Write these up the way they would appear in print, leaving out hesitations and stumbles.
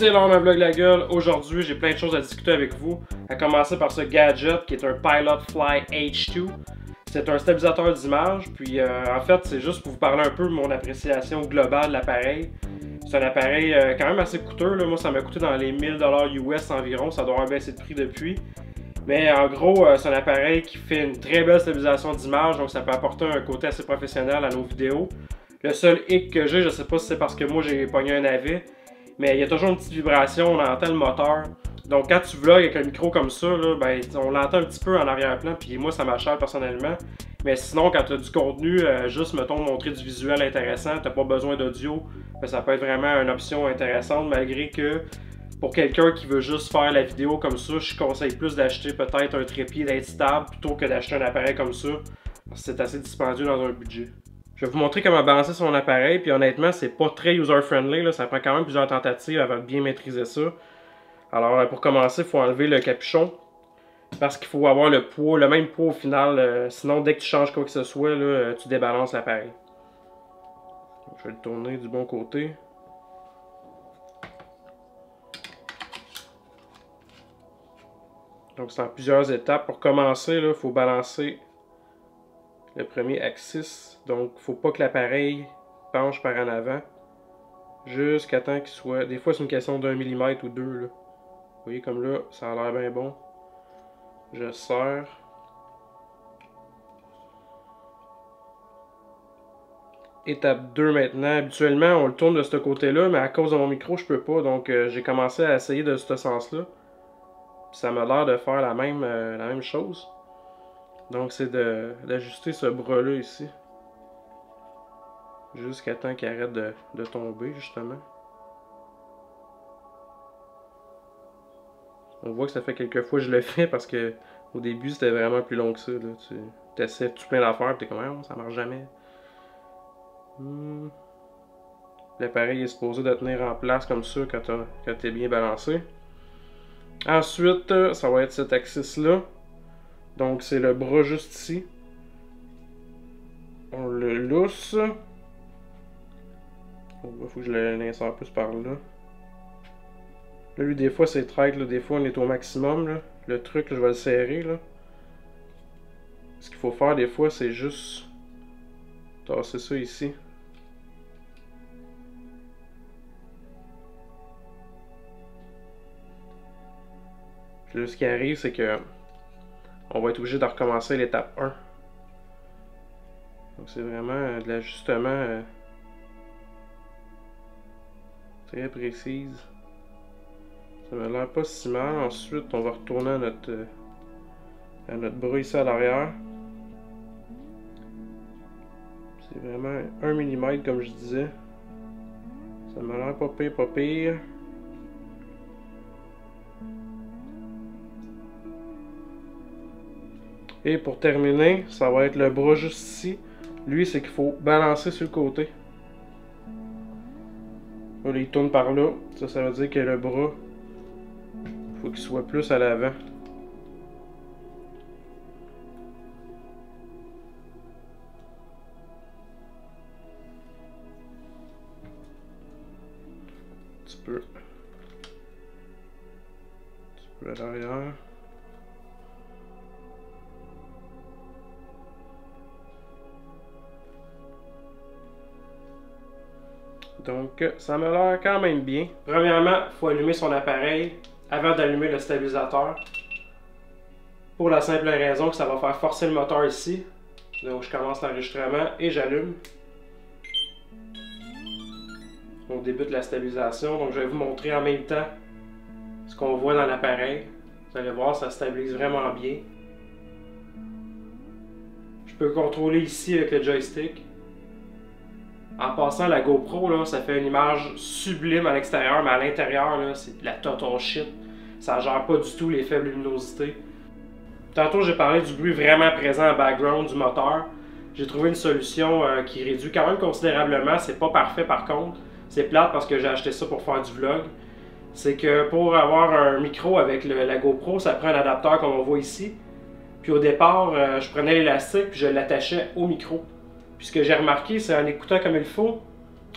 C'est l'heure d'un vlog la gueule. Aujourd'hui, j'ai plein de choses à discuter avec vous. À commencer par ce gadget qui est un Pilot Fly H2. C'est un stabilisateur d'image. Puis en fait, c'est juste pour vous parler un peu de mon appréciation globale de l'appareil. C'est un appareil quand même assez coûteux. Là. Moi, ça m'a coûté dans les 1000$ US environ. Ça doit avoir baissé de prix depuis. Mais en gros, c'est un appareil qui fait une très belle stabilisation d'image. Donc ça peut apporter un côté assez professionnel à nos vidéos. Le seul hic que j'ai, je sais pas si c'est parce que moi j'ai pogné un navet, mais il y a toujours une petite vibration, on entend le moteur. Donc quand tu vlogs avec un micro comme ça, là, ben, on l'entend un petit peu en arrière-plan, puis moi ça m'achète personnellement. Mais sinon, quand tu as du contenu, juste mettons montrer du visuel intéressant, tu n'as pas besoin d'audio, ben, ça peut être vraiment une option intéressante, malgré que pour quelqu'un qui veut juste faire la vidéo comme ça, je conseille plus d'acheter peut-être un trépied d'être stable plutôt que d'acheter un appareil comme ça, parce que c'est assez dispendieux dans un budget. Je vais vous montrer comment balancer son appareil, puis honnêtement, c'est pas très user-friendly, ça prend quand même plusieurs tentatives avant de bien maîtriser ça. Alors, pour commencer, il faut enlever le capuchon, parce qu'il faut avoir le poids, le même poids au final, sinon dès que tu changes quoi que ce soit, là, tu débalances l'appareil. Je vais le tourner du bon côté. Donc c'est en plusieurs étapes. Pour commencer, il faut balancer le premier axis. Donc il ne faut pas que l'appareil penche par en avant. Jusqu'à temps qu'il soit... Des fois c'est une question d'1 mm ou 2. Là. Vous voyez comme là, ça a l'air bien bon. Je serre. Étape 2 maintenant. Habituellement on le tourne de ce côté-là, mais à cause de mon micro je peux pas. Donc j'ai commencé à essayer de ce sens-là. Ça m'a l'air de faire la même chose. Donc c'est d'ajuster ce bras-là ici. Jusqu'à temps qu'il arrête de tomber, justement. On voit que ça fait quelques fois que je le fais parce que au début c'était vraiment plus long que ça. Là. Tu essaies tout plein d'affaires et t'es comme ah, ça marche jamais. L'appareil est supposé de tenir en place comme ça quand t'es bien balancé. Ensuite, ça va être cet axis-là. Donc c'est le bras juste ici. On le lousse. Il faut que je l'insère plus par là. Là, lui, des fois, c'est traître. Des fois, on est au maximum. Là. Le truc, là, je vais le serrer. Là. Ce qu'il faut faire, des fois, c'est juste tasser ça ici. Puis là, ce qui arrive, c'est que on va être obligé de recommencer l'étape 1. Donc, c'est vraiment de l'ajustement très précise. Ça m'a l'air pas si mal. Ensuite, on va retourner à notre bras ici à l'arrière. C'est vraiment 1 mm comme je disais. Ça m'a l'air pas pire, pas pire. Et pour terminer, ça va être le bras juste ici. Lui, c'est qu'il faut balancer sur le côté. Là, il tourne par là. Ça veut dire que le bras, faut qu'il soit plus à l'avant. Un petit peu à l'arrière. Donc, ça m'a l'air quand même bien. Premièrement, il faut allumer son appareil avant d'allumer le stabilisateur. Pour la simple raison que ça va faire forcer le moteur ici. Donc, je commence l'enregistrement et j'allume. On débute la stabilisation. Donc, je vais vous montrer en même temps ce qu'on voit dans l'appareil. Vous allez voir, ça stabilise vraiment bien. Je peux contrôler ici avec le joystick. En passant, la GoPro, là, ça fait une image sublime à l'extérieur, mais à l'intérieur, c'est de la total shit. Ça gère pas du tout les faibles luminosités. Tantôt, j'ai parlé du bruit vraiment présent en background du moteur. J'ai trouvé une solution qui réduit quand même considérablement. C'est pas parfait par contre. C'est plate parce que j'ai acheté ça pour faire du vlog. C'est que pour avoir un micro avec la GoPro, ça prend un adapteur comme on voit ici. Puis au départ, je prenais l'élastique puis je l'attachais au micro. Puis ce que j'ai remarqué, c'est en écoutant comme il faut,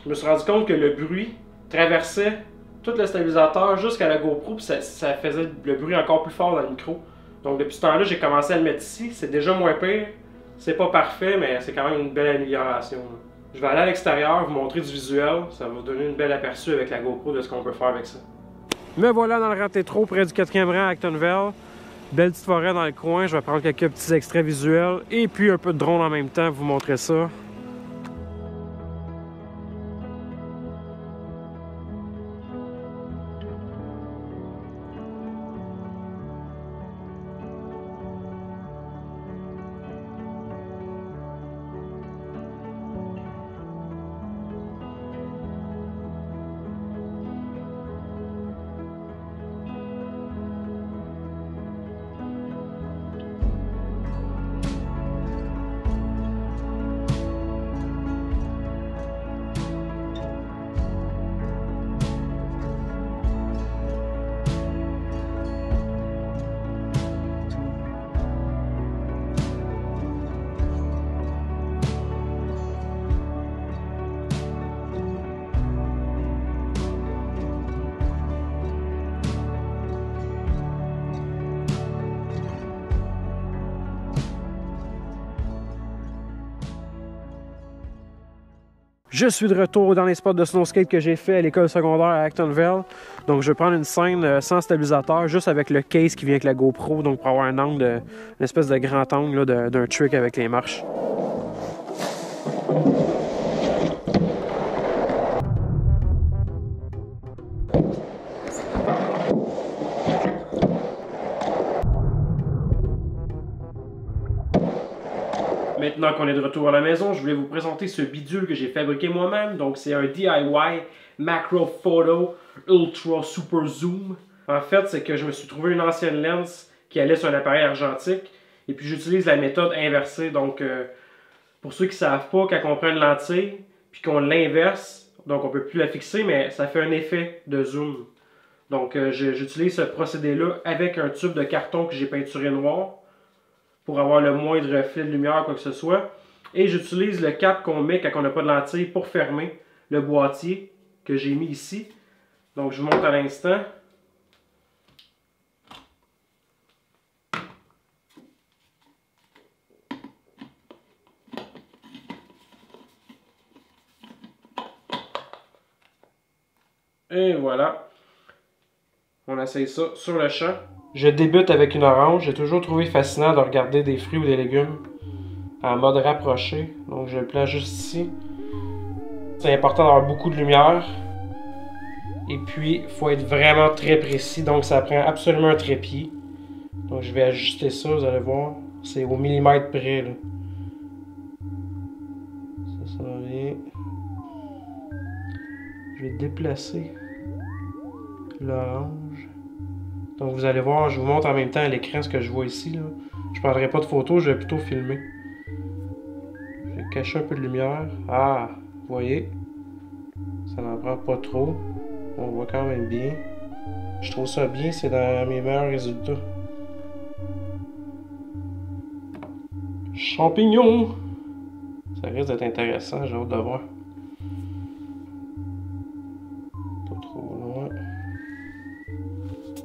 je me suis rendu compte que le bruit traversait tout le stabilisateur jusqu'à la GoPro, puis ça faisait le bruit encore plus fort dans le micro. Donc depuis ce temps-là, j'ai commencé à le mettre ici. C'est déjà moins pire. C'est pas parfait, mais c'est quand même une belle amélioration. Là. Je vais aller à l'extérieur, vous montrer du visuel. Ça va vous donner une belle aperçu avec la GoPro de ce qu'on peut faire avec ça. Me voilà dans le rang Tétro, près du 4e rang à Actonville. Belle petite forêt dans le coin. Je vais prendre quelques petits extraits visuels et puis un peu de drone en même temps, vous montrer ça. Je suis de retour dans les spots de snowskate que j'ai fait à l'école secondaire à Actonville. Donc je vais prendre une scène sans stabilisateur, juste avec le case qui vient avec la GoPro, donc pour avoir un angle, une espèce de grand angle d'un trick avec les marches. Maintenant qu'on est de retour à la maison, je voulais vous présenter ce bidule que j'ai fabriqué moi-même. Donc c'est un DIY Macro Photo Ultra Super Zoom. En fait, c'est que je me suis trouvé une ancienne lens qui allait sur un appareil argentique. Et puis j'utilise la méthode inversée. Donc pour ceux qui ne savent pas, quand on prend une lentille, puis qu'on l'inverse, donc on ne peut plus la fixer, mais ça fait un effet de zoom. Donc j'utilise ce procédé-là avec un tube de carton que j'ai peinturé noir, pour avoir le moindre reflet de lumière, quoi que ce soit. Et j'utilise le cap qu'on met quand on n'a pas de lentille pour fermer le boîtier que j'ai mis ici. Donc je vous montre à l'instant. Et voilà. On essaye ça sur le champ. Je débute avec une orange. J'ai toujours trouvé fascinant de regarder des fruits ou des légumes en mode rapproché. Donc je le place juste ici. C'est important d'avoir beaucoup de lumière. Et puis, il faut être vraiment très précis. Donc ça prend absolument un trépied. Donc je vais ajuster ça, vous allez voir. C'est au millimètre près. Là. Ça va bien. Je vais déplacer l'orange. Donc vous allez voir, je vous montre en même temps à l'écran ce que je vois ici. Là. Je ne prendrai pas de photos, je vais plutôt filmer. Je vais cacher un peu de lumière. Ah, vous voyez? Ça n'en prend pas trop. On voit quand même bien. Je trouve ça bien, c'est dans mes meilleurs résultats. Champignons! Ça risque d'être intéressant, j'ai hâte de voir. Pas trop loin.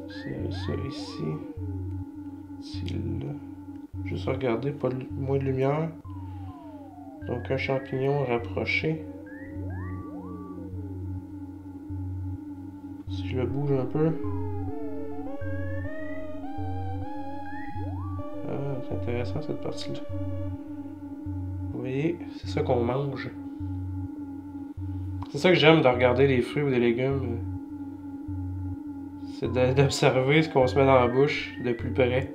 C'est ça ici. Ici, là. Juste regarder, pas de, moins de lumière. Donc un champignon rapproché. Si je le bouge un peu. Ah, c'est intéressant cette partie-là. Vous voyez, c'est ça qu'on mange. C'est ça que j'aime de regarder les fruits ou des légumes. C'est d'observer ce qu'on se met dans la bouche de plus près.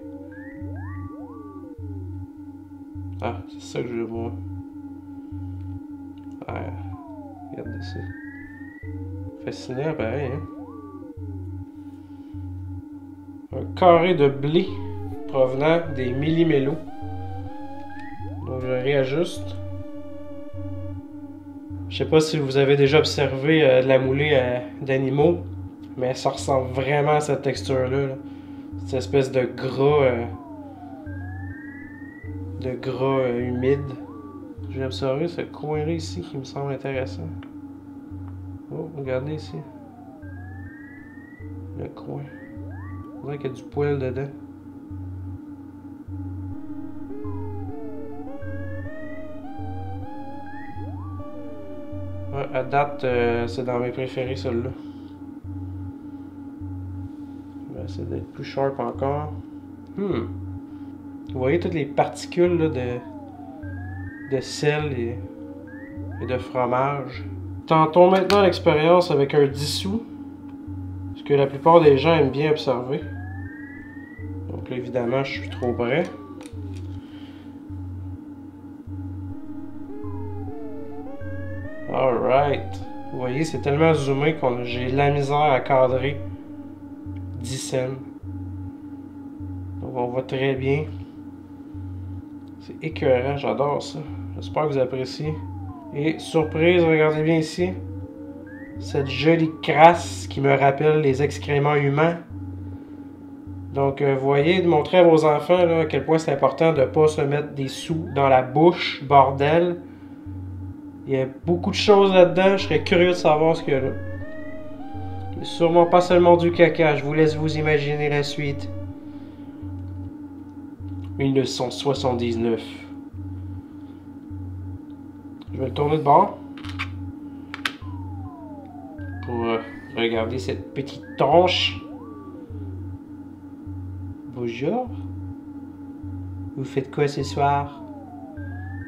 Ah, c'est ça que je veux voir. Ah, regardez ça. Fascinant, pareil, hein? Un carré de blé provenant des millimélos. Donc je réajuste. Je sais pas si vous avez déjà observé de la moulée d'animaux, mais ça ressemble vraiment à cette texture-là. Là. Cette espèce de gras humide. J'ai observé ce coin-là ici qui me semble intéressant. Oh, regardez ici. Le coin. On dirait qu'il y a du poil dedans. Ouais, à date, c'est dans mes préférés, celle-là. Je vais essayer d'être plus sharp encore. Vous voyez toutes les particules là, de sel et de fromage. Tentons maintenant l'expérience avec un dissous. Ce que la plupart des gens aiment bien observer. Donc là, évidemment, je suis trop près. Alright. Vous voyez, c'est tellement zoomé que j'ai de la misère à cadrer 10 scènes. Donc on voit très bien. C'est écœurant, j'adore ça. J'espère que vous appréciez. Et surprise, regardez bien ici. Cette jolie crasse qui me rappelle les excréments humains. Donc, vous voyez, de montrer à vos enfants là, à quel point c'est important de ne pas se mettre des sous dans la bouche, bordel. Il y a beaucoup de choses là-dedans, je serais curieux de savoir ce qu'il y a là. C'est sûrement pas seulement du caca, je vous laisse vous imaginer la suite. 1979. Je vais le tourner de bord. Pour regarder cette petite tronche. Bonjour. Vous faites quoi ce soir?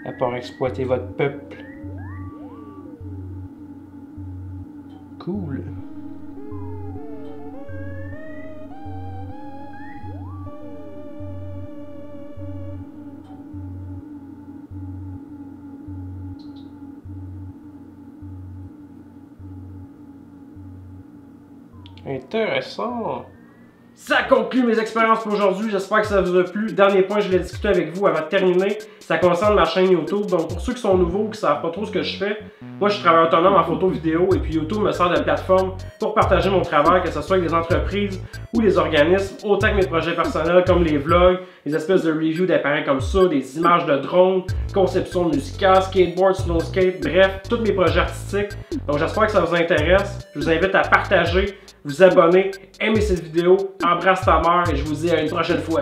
À part exploiter votre peuple. Cool. Intéressant. Ça conclut mes expériences pour aujourd'hui. J'espère que ça vous a plu. Dernier point, je voulais discuter avec vous avant de terminer. Ça concerne ma chaîne YouTube. Donc, pour ceux qui sont nouveaux, qui ne savent pas trop ce que je fais, moi, je suis travailleur autonome en photo vidéo et puis YouTube me sert de plateforme pour partager mon travail, que ce soit avec des entreprises ou des organismes, autant que mes projets personnels comme les vlogs, les espèces de reviews d'appareils comme ça, des images de drones, conception musicale, skateboard, snow skate, bref, tous mes projets artistiques. Donc, j'espère que ça vous intéresse. Je vous invite à partager, vous abonner, aimer cette vidéo, embrasse ta mère et je vous dis à une prochaine fois.